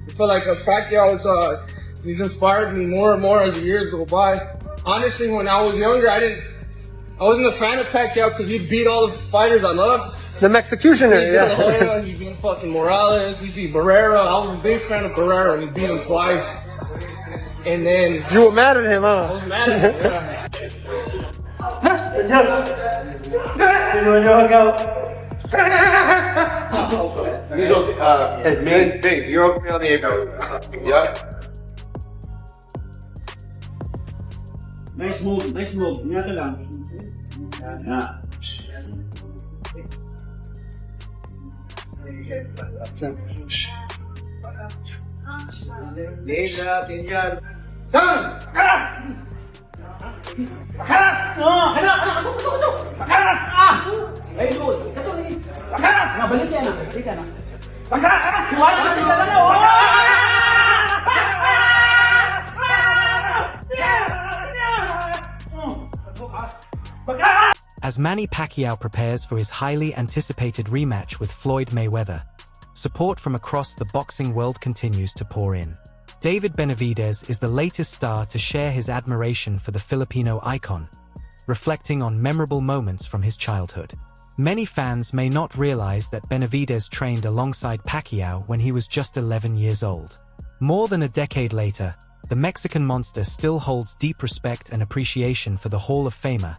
I feel like Pacquiao is, he's inspired me more and more as the years go by. Honestly, when I was younger, I wasn't a fan of Pacquiao because he beat all the fighters I loved. The Executioner, yeah. He beat fucking Morales, he beat Barrera. I was a big fan of Barrera, and he beat him twice. And then... You were mad at him, huh? I was mad at him, yeah. Big, you're okay on the apron. Yeah. Nice move, nice move. Ingat lang. Yeah. As Manny Pacquiao prepares for his highly anticipated rematch with Floyd Mayweather, support from across the boxing world continues to pour in. David Benavidez is the latest star to share his admiration for the Filipino icon, reflecting on memorable moments from his childhood. Many fans may not realize that Benavidez trained alongside Pacquiao when he was just 11 years old. More than a decade later, the Mexican monster still holds deep respect and appreciation for the Hall of Famer,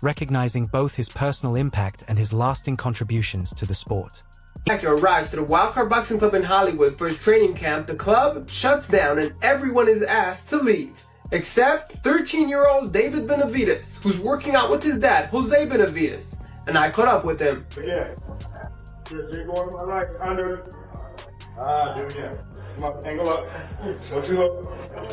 recognizing both his personal impact and his lasting contributions to the sport. Pacquiao arrives to the Wildcard Boxing Club in Hollywood for his training camp. The club shuts down and everyone is asked to leave, except 13-year-old David Benavidez, who's working out with his dad, Jose Benavidez, and I caught up with him. Yeah, you're going to my right, under. Dude, yeah. Come up, angle up. 1, 2, look.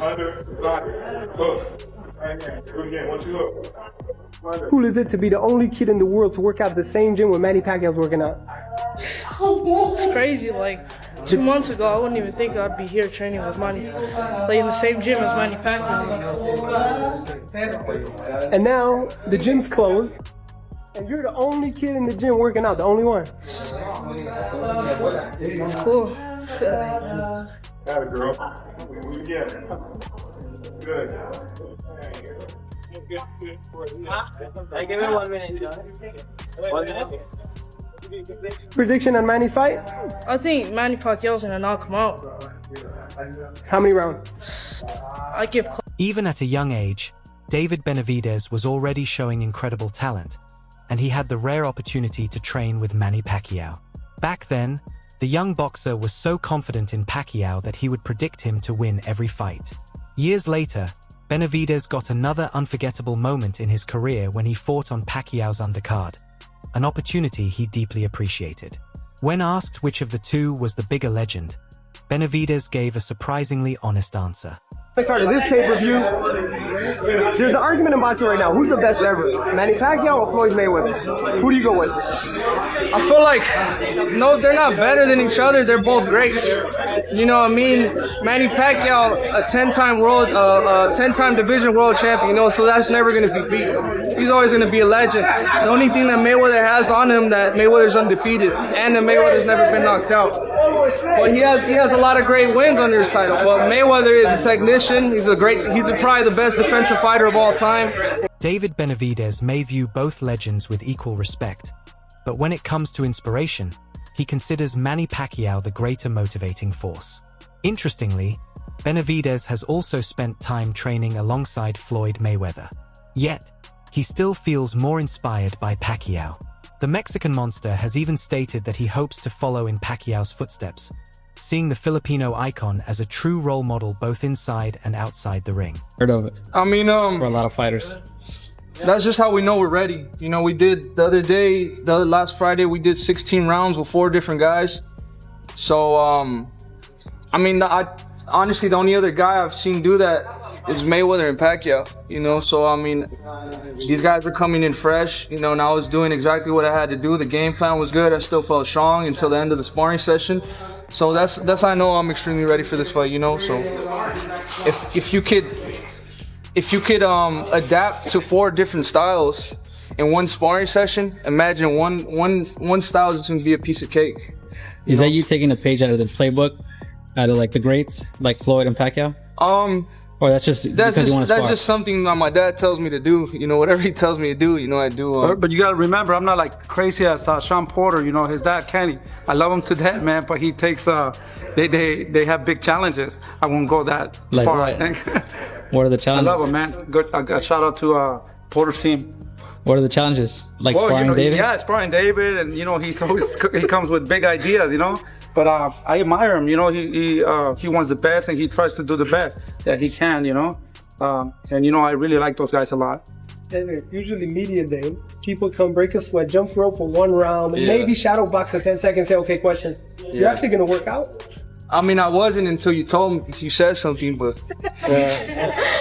Under, look. Right here. Do it again. 1, 2, look. How cool is it to be the only kid in the world to work out at the same gym where Manny Pacquiao's working out? It's crazy. Like 2 months ago, I wouldn't even think I'd be here training with Manny, like in the same gym as Manny Pacquiao. And now the gym's closed, and you're the only kid in the gym working out, the only one. It's cool. Got it, girl. Yeah. Good. Give me 1 minute. 1 minute. Prediction on Manny's fight? I think Manny Pacquiao's gonna knock him out. How many rounds? I give. Even at a young age, David Benavidez was already showing incredible talent, and he had the rare opportunity to train with Manny Pacquiao. Back then, the young boxer was so confident in Pacquiao that he would predict him to win every fight. Years later, Benavidez got another unforgettable moment in his career when he fought on Pacquiao's undercard, an opportunity he deeply appreciated. When asked which of the two was the bigger legend, Benavidez gave a surprisingly honest answer. Started this pay-per-view. There's an argument in boxing right now. Who's the best ever? Manny Pacquiao or Floyd Mayweather? Who do you go with? I feel like, no, they're not better than each other. They're both great. You know what I mean? Manny Pacquiao, a 10-time world, 10-time division world champion, you know, so that's never going to be beat. He's always going to be a legend. The only thing that Mayweather has on him, that Mayweather's undefeated, and that Mayweather's never been knocked out. But he has a lot of great wins under his title. But Mayweather is a technician. He's probably the best defensive fighter of all time. David Benavidez may view both legends with equal respect, but when it comes to inspiration, he considers Manny Pacquiao the greater motivating force. Interestingly, Benavidez has also spent time training alongside Floyd Mayweather. Yet, he still feels more inspired by Pacquiao. The Mexican monster has even stated that he hopes to follow in Pacquiao's footsteps, seeing the Filipino icon as a true role model both inside and outside the ring. Heard of it. I mean, for a lot of fighters. That's just how we know we're ready. You know, we did last Friday, we did 16 rounds with 4 different guys. So, I mean, honestly, the only other guy I've seen do that is Mayweather and Pacquiao, you know? So, I mean, these guys are coming in fresh, you know, and I was doing exactly what I had to do. The game plan was good. I still felt strong until the end of the sparring session. So that's how I know I'm extremely ready for this fight, you know? So if you could adapt to 4 different styles in one sparring session, imagine one style is going to be a piece of cake. Is that you taking a page out of the playbook? out of like the greats, like Floyd and Pacquiao? Or that's just because you want to spar? That's just something that my dad tells me to do. You know, whatever he tells me to do, you know, I do. But you gotta remember, I'm not like crazy as Sean Porter. You know, his dad Kenny. I love him to death, man. But he takes they have big challenges. I won't go that Like far. what? I think. What are the I challenges? love him, man. Good. A shout out to Porter's team. What are the challenges? Like Well, sparring you know, David? Yeah, sparring David, and you know he comes with big ideas, you know. But I admire him. You know, he wants the best, and he tries to do the best that he can. You know. And you know, I really like those guys a lot. And usually media day, people come break a sweat, jump rope for 1 round, and maybe shadow box for 10 seconds, say, okay, question. You're actually gonna work out? I mean, I wasn't until you told me, you said something, but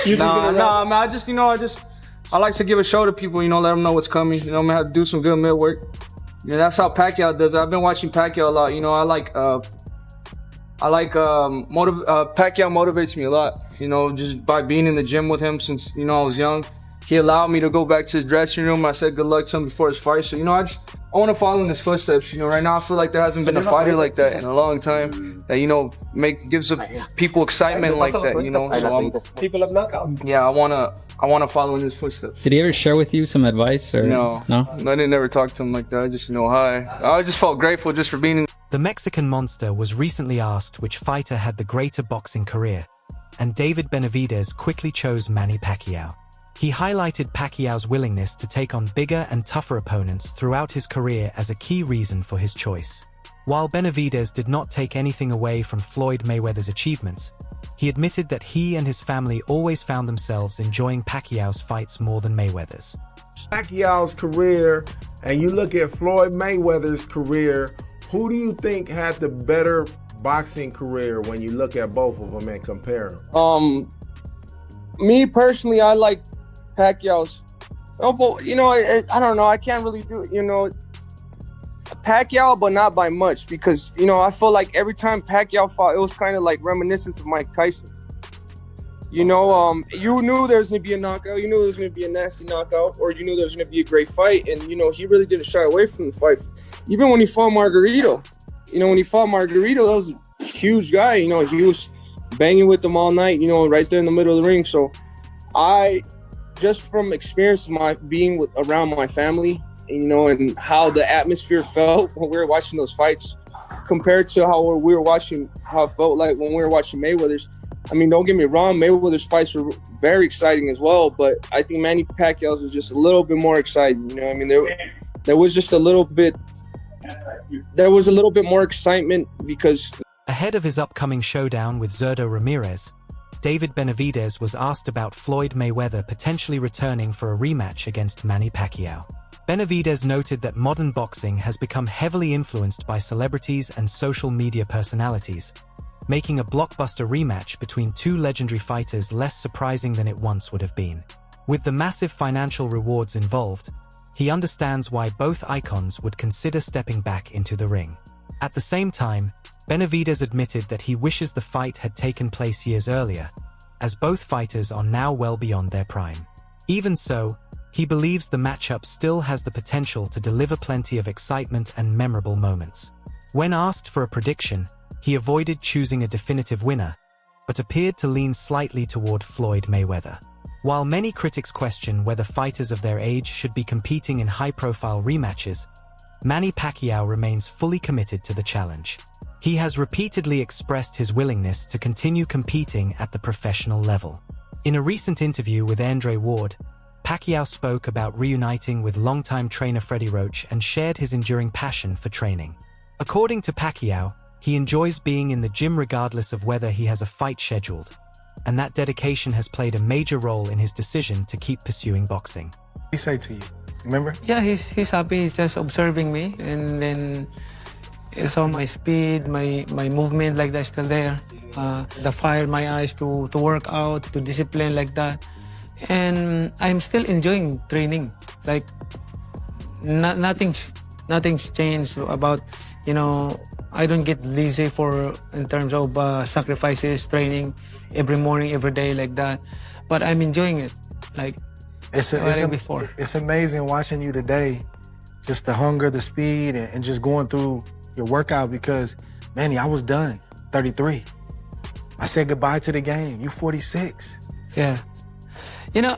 nah, man, I like to give a show to people, you know, let them know what's coming, you know, I'm gonna have to do some good mid work. You know, that's how Pacquiao does it. I've been watching Pacquiao a lot, you know, Pacquiao motivates me a lot, you know, just by being in the gym with him since, you know, I was young. He allowed me to go back to his dressing room. I said good luck to him before his fight. So, you know, I want to follow in his footsteps. You know, right now I feel like there hasn't been a fighter like that in a long time that, you know, gives people excitement like that, you know. So People have knockout. yeah, I wanna follow in his footsteps. Did he ever share with you some advice? Or No, I didn't ever talk to him like that. I just, you know, hi. I just felt grateful just for being in. The Mexican monster was recently asked which fighter had the greater boxing career, and David Benavidez quickly chose Manny Pacquiao. He highlighted Pacquiao's willingness to take on bigger and tougher opponents throughout his career as a key reason for his choice. While Benavidez did not take anything away from Floyd Mayweather's achievements, he admitted that he and his family always found themselves enjoying Pacquiao's fights more than Mayweather's. Pacquiao's career, and you look at Floyd Mayweather's career, who do you think had the better boxing career when you look at both of them and compare them? Me personally, I like Pacquiao's. Oh, but, you know, I don't know. I can't really do it, you know. Pacquiao, but not by much, because, you know, I feel like every time Pacquiao fought, it was kind of like reminiscent of Mike Tyson. You know, you knew there was going to be a knockout. You knew there was going to be a nasty knockout, or you knew there was going to be a great fight. And, you know, he really didn't shy away from the fight. Even when he fought Margarito, you know, that was a huge guy. You know, he was banging with them all night, you know, right there in the middle of the ring. So just from experience, being around my family, you know, and how the atmosphere felt when we were watching those fights compared to how it felt like when we were watching Mayweather's. I mean, don't get me wrong, Mayweather's fights were very exciting as well, but I think Manny Pacquiao's was just a little bit more exciting. You know, I mean, there was a little bit more excitement because. Ahead of his upcoming showdown with Zurdo Ramirez, David Benavidez was asked about Floyd Mayweather potentially returning for a rematch against Manny Pacquiao. Benavidez noted that modern boxing has become heavily influenced by celebrities and social media personalities, making a blockbuster rematch between two legendary fighters less surprising than it once would have been. With the massive financial rewards involved, he understands why both icons would consider stepping back into the ring. At the same time, Benavidez admitted that he wishes the fight had taken place years earlier, as both fighters are now well beyond their prime. Even so, he believes the matchup still has the potential to deliver plenty of excitement and memorable moments. When asked for a prediction, he avoided choosing a definitive winner, but appeared to lean slightly toward Floyd Mayweather. While many critics question whether fighters of their age should be competing in high-profile rematches, Manny Pacquiao remains fully committed to the challenge. He has repeatedly expressed his willingness to continue competing at the professional level. In a recent interview with Andre Ward, Pacquiao spoke about reuniting with longtime trainer Freddie Roach and shared his enduring passion for training. According to Pacquiao, he enjoys being in the gym regardless of whether he has a fight scheduled, and that dedication has played a major role in his decision to keep pursuing boxing. What did he say to you? Remember? Yeah, he's happy. He's just observing me, and then he saw my speed, my movement like that still there. The fire in my eyes to work out, to discipline like that. And I'm still enjoying training. Like nothing's changed about, you know, I don't get lazy in terms of sacrifices, training every morning, every day like that. But I'm enjoying it, like before. It's amazing watching you today, just the hunger, the speed, and just going through your workout because, Manny, I was done, 33. said goodbye to the game. You 46. Yeah. You know,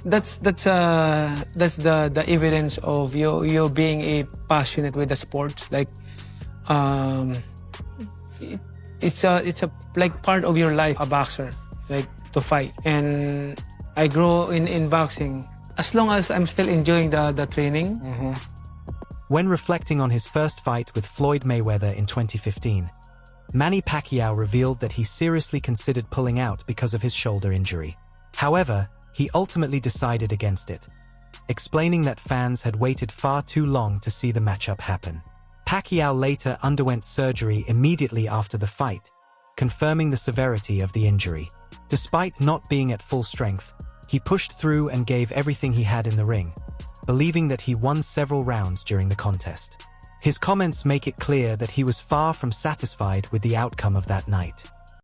that's the evidence of you being a passionate with the sport. Like, it's a like part of your life, a boxer, like to fight. And I grow in boxing as long as I'm still enjoying the training. When reflecting on his first fight with Floyd Mayweather in 2015, Manny Pacquiao revealed that he seriously considered pulling out because of his shoulder injury. However, he ultimately decided against it, explaining that fans had waited far too long to see the matchup happen. Pacquiao later underwent surgery immediately after the fight, confirming the severity of the injury. Despite not being at full strength, he pushed through and gave everything he had in the ring, believing that he won several rounds during the contest. His comments make it clear that he was far from satisfied with the outcome of that night.